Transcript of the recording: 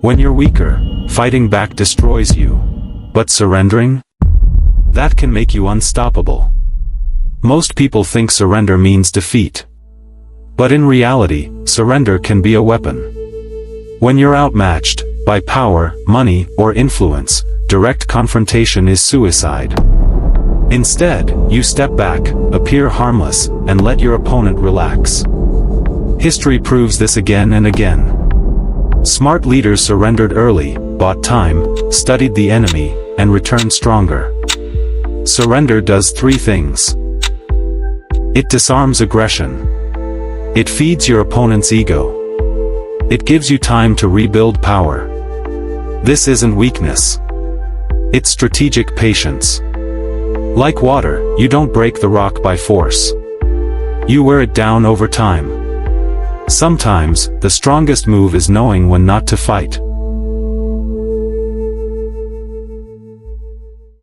When you're weaker, fighting back destroys you. But surrendering? That can make you unstoppable. Most people think surrender means defeat. But in reality, surrender can be a weapon. When you're outmatched, by power, money, or influence, direct confrontation is suicide. Instead, you step back, appear harmless, and let your opponent relax. History proves this again and again. Smart leaders surrendered early, bought time, studied the enemy, and returned stronger. Surrender does three things. It disarms aggression. It feeds your opponent's ego. It gives you time to rebuild power. This isn't weakness. It's strategic patience. Like water, you don't break the rock by force. You wear it down over time. Sometimes, the strongest move is knowing when not to fight.